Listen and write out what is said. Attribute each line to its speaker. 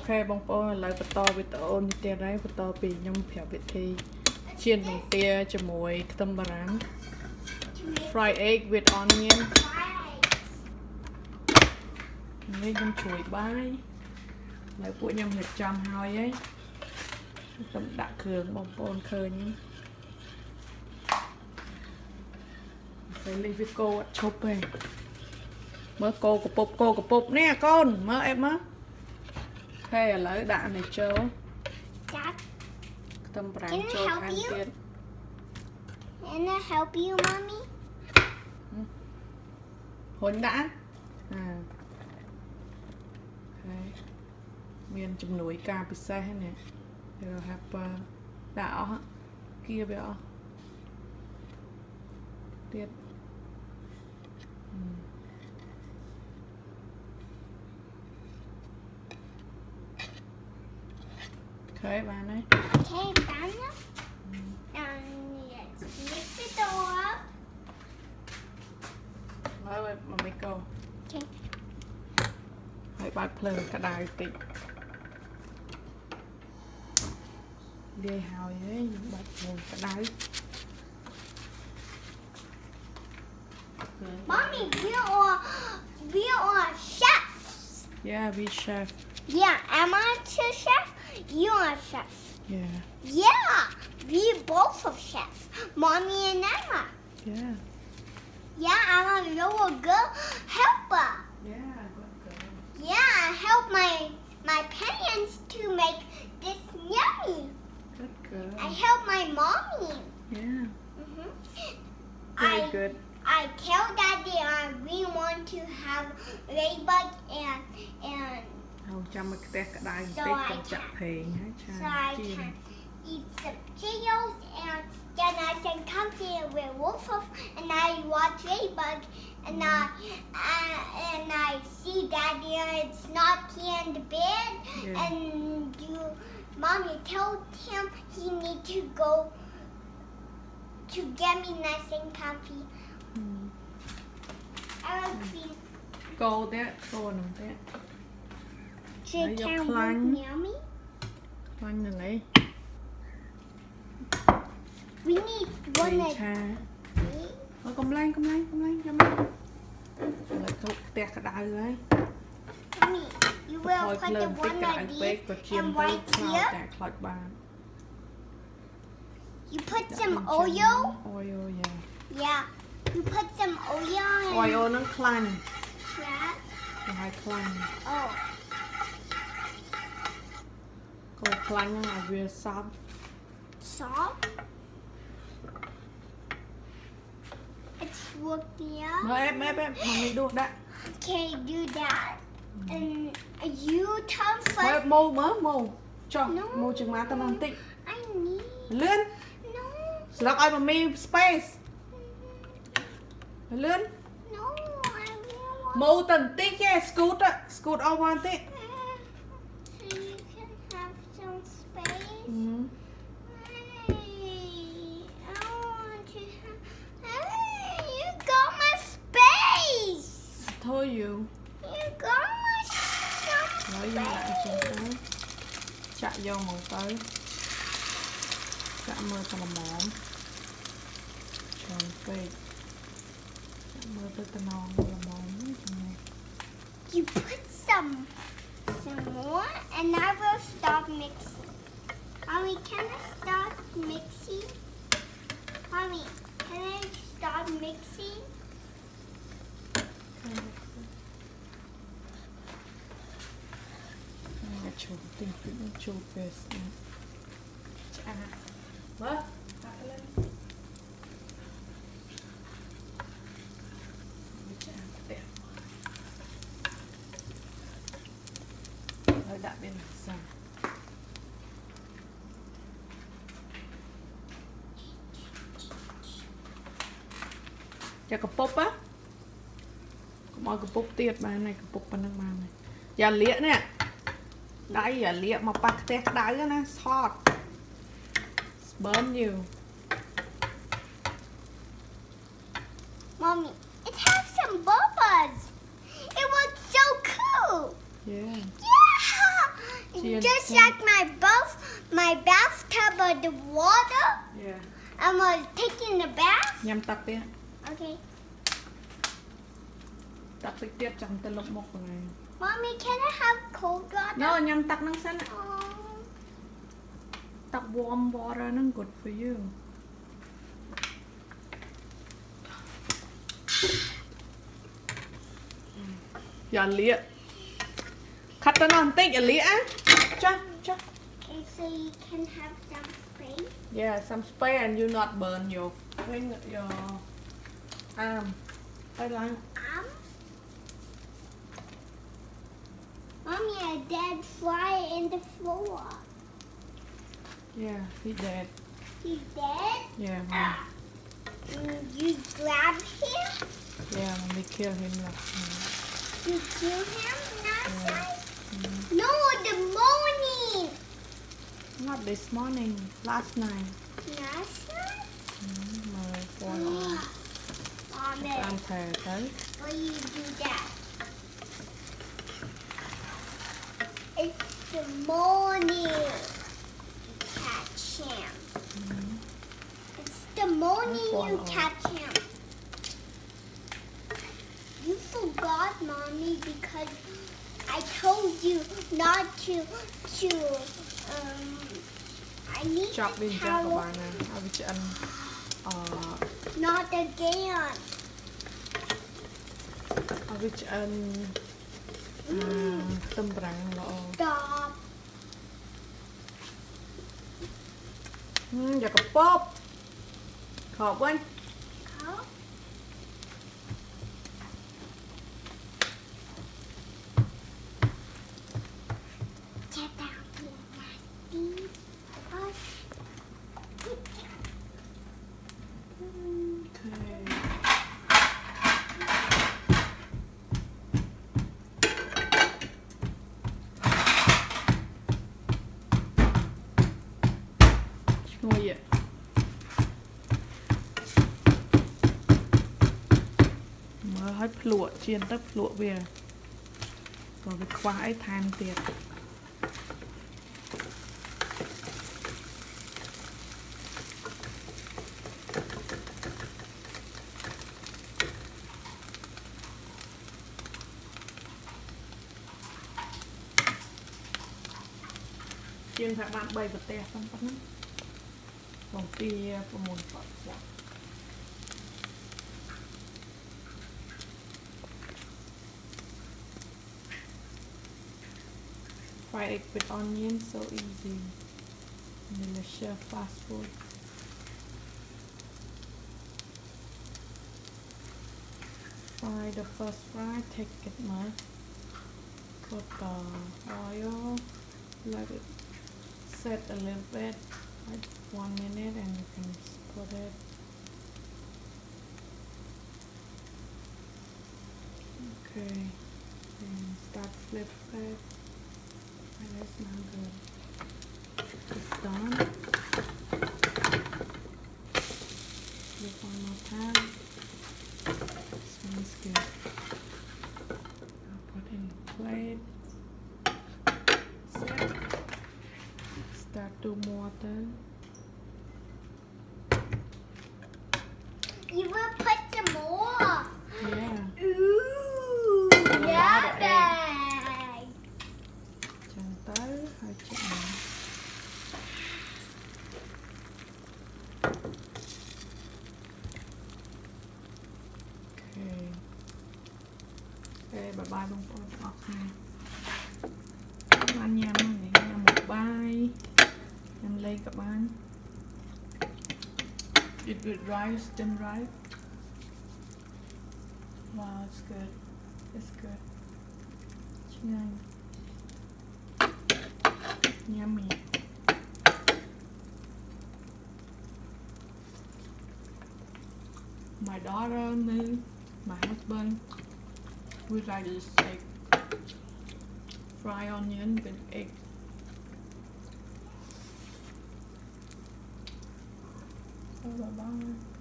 Speaker 1: khê bông bông lại bắt to với tao như thế đấy bắt to bị nhom phèo vị thi chiên bằng tia cho mùi tâm bà rán fried egg with onion mấy nhom chuối bay lại của nhom head trăm hơi ấy tâm đã cường bông bông khơi nhé phải lấy với cô chụp về mơ cô của bốp nè con mơ em á thế là đạn này trâu tâm rán trâu ăn tiền
Speaker 2: Can I help you, mommy?
Speaker 1: Hôn đã à okay. Miền chùm núi cà pizza hết nè rồi have đảo hả kia béo tiếp okay bạn ấy
Speaker 2: Okay, done. Let's mix it all up.
Speaker 1: Rồi mà mấy câu
Speaker 2: Okay.
Speaker 1: hãy bắt phơi cả đài tịnh đi hào ấy bắt phơi cả đài.
Speaker 2: Mommy, we are chefs.
Speaker 1: Yeah, we chef.
Speaker 2: Yeah, am I a chef? You are a chef.
Speaker 1: Yeah.
Speaker 2: Yeah, we both are chefs. Mommy and Emma.
Speaker 1: Yeah.
Speaker 2: Yeah, I'm a little girl helper.
Speaker 1: Yeah, good girl.
Speaker 2: Yeah, I help my parents to make this yummy.
Speaker 1: Good girl.
Speaker 2: I help my mommy.
Speaker 1: Yeah.
Speaker 2: Very
Speaker 1: good.
Speaker 2: I tell Daddy we want to have ladybug and
Speaker 1: Không cho mấy cái cả đài
Speaker 2: So
Speaker 1: tết
Speaker 2: I
Speaker 1: còn chặt
Speaker 2: can-
Speaker 1: thề hả
Speaker 2: so
Speaker 1: cha
Speaker 2: I
Speaker 1: chiên.
Speaker 2: can eat some Cheetos and then I can come here with Wolf and I watch ladybug and I see Daddy it's not here in the bed and Mommy told him he need to go to get me nice and comfy. I will clean.
Speaker 1: Cô té, cô nằm té.
Speaker 2: She
Speaker 1: Lấy vô
Speaker 2: can
Speaker 1: plan.
Speaker 2: work near me.
Speaker 1: Khoan này lấy.
Speaker 2: We need one
Speaker 1: Thầy
Speaker 2: of
Speaker 1: cha.
Speaker 2: these.
Speaker 1: Cầm lên cho mấy. Lại cô té cả đài rồi.
Speaker 2: Mommy, you will
Speaker 1: Thôi
Speaker 2: put the
Speaker 1: lên tích
Speaker 2: one
Speaker 1: cả
Speaker 2: of
Speaker 1: đài
Speaker 2: these
Speaker 1: bếp và chiên
Speaker 2: and
Speaker 1: tới
Speaker 2: right
Speaker 1: khao
Speaker 2: here.
Speaker 1: tạc lọt bàn.
Speaker 2: You put
Speaker 1: Dạ,
Speaker 2: some
Speaker 1: mình
Speaker 2: oil.
Speaker 1: chấm Oil, yeah.
Speaker 2: Yeah. You put some oil and
Speaker 1: Oil nó khăn.
Speaker 2: yeah.
Speaker 1: Hai khăn.
Speaker 2: Oh.
Speaker 1: Cô khăn nó là vừa sắp.
Speaker 2: Salt. It's working.
Speaker 1: Rồi em, mà mình đuột đã.
Speaker 2: Okay, do that. And you turn
Speaker 1: Thôi
Speaker 2: first.
Speaker 1: mô. Cho,
Speaker 2: No.
Speaker 1: mô chừng má tao mang tịnh.
Speaker 2: I need.
Speaker 1: Lươn.
Speaker 2: No.
Speaker 1: Lọc ai mà mi space. Lươn.
Speaker 2: No, I really want.
Speaker 1: Mô tần tích nha, scoot á. Scoot all one tích.
Speaker 2: So you can have some space. Hey, I want to have. Hey, you got my space.
Speaker 1: Thôi you.
Speaker 2: You got my some
Speaker 1: Nói vô lại
Speaker 2: space.
Speaker 1: chừng tới. Chạy vô một tới. Chạy mơ tao là mỏm. Tròn phê. Chạy mơ tới tao non là mỏm.
Speaker 2: You put some more, and I will start mixing. Mommy, can I start mixing? Mommy, can I start mixing?
Speaker 1: Chụp tình cũng chụp về. Chà. Mất. Chạy lên. Đẹp. Hơi đặt bên sàn. Cho cặp bốp á. Có mọi cặp bốp tiệt mà này cặp bốp bên năng này. Giờ lĩa nè. Đây giờ lĩa mà bắt té cái đáy nè, hot. Burn you.
Speaker 2: Mommy, it has some bubbles. It was so cool.
Speaker 1: Yeah.
Speaker 2: Yeah. just like my bathtub of the water.
Speaker 1: Yeah.
Speaker 2: I was taking the bath.
Speaker 1: Nhâm tắc đi.
Speaker 2: Okay.
Speaker 1: Tắc đi tiếp chẳng tới lúc một này.
Speaker 2: Mommy, can I have cold water?
Speaker 1: No, nhâm tắc nang sana.
Speaker 2: Oh.
Speaker 1: Tắc warm water nang good for you. Dạ lịa. Cắt ra non tích dạ lịa. Cha.
Speaker 2: Okay, so you can have some space.
Speaker 1: Yeah, some spray and you not burn your arm. Phải lang.
Speaker 2: Mommy, a dead fly in the floor.
Speaker 1: Yeah, he dead.
Speaker 2: He's dead?
Speaker 1: Yeah, mom.
Speaker 2: You grabbed him?
Speaker 1: Yeah, we kill him last night.
Speaker 2: You killed him last
Speaker 1: Yeah.
Speaker 2: night? No, the morning.
Speaker 1: Not this morning, last night.
Speaker 2: Last night?
Speaker 1: My boy.
Speaker 2: Mommy,
Speaker 1: I'm tired, huh?
Speaker 2: why you do that? It's the morning. Catch him. It's the morning you catch him. You forgot, Mommy, because I told you not to I need
Speaker 1: Chop
Speaker 2: the
Speaker 1: lên cho các
Speaker 2: towel.
Speaker 1: bạn nè. Ở vị trí ăn.
Speaker 2: Not again.
Speaker 1: Ở vị trí ăn. Tâm răng lọ.
Speaker 2: Stop.
Speaker 1: Dạ có pop. Khổ quên.
Speaker 2: Huh? Get down here, nasty. Hush.
Speaker 1: Ngồi vậy. Mới hết lụa chiên tấp lụa về. Rồi cái khoái than tiệt. Chiên phải bạn bày vật tè xong tắt. Vòng tia và mùn phật phật. Fried egg with onion, so easy. Delicious fast food. Fry the first fry, take it more. Put the oil, let it set a little bit, like 1 minute, and you can put it. Okay, and start flip it. And that's not good. It's done. Flip one more time. This one is good. I'll put in plate. Set. Start to water.
Speaker 2: You will put some more.
Speaker 1: Yeah.
Speaker 2: Ooh,
Speaker 1: A lot of
Speaker 2: yummy.
Speaker 1: Chân tới hơi chậm. Okay. Okay, bye bye luôn con ngọt nha. Các bạn nhâm để nhâm một bay. Nhâm lên các bạn. Eat with rice, steamed rice. Wow, it's good. It's good. Ngon. Yummy. My daughter, me, my husband, we like this egg. Fry onion with egg. So bye bye.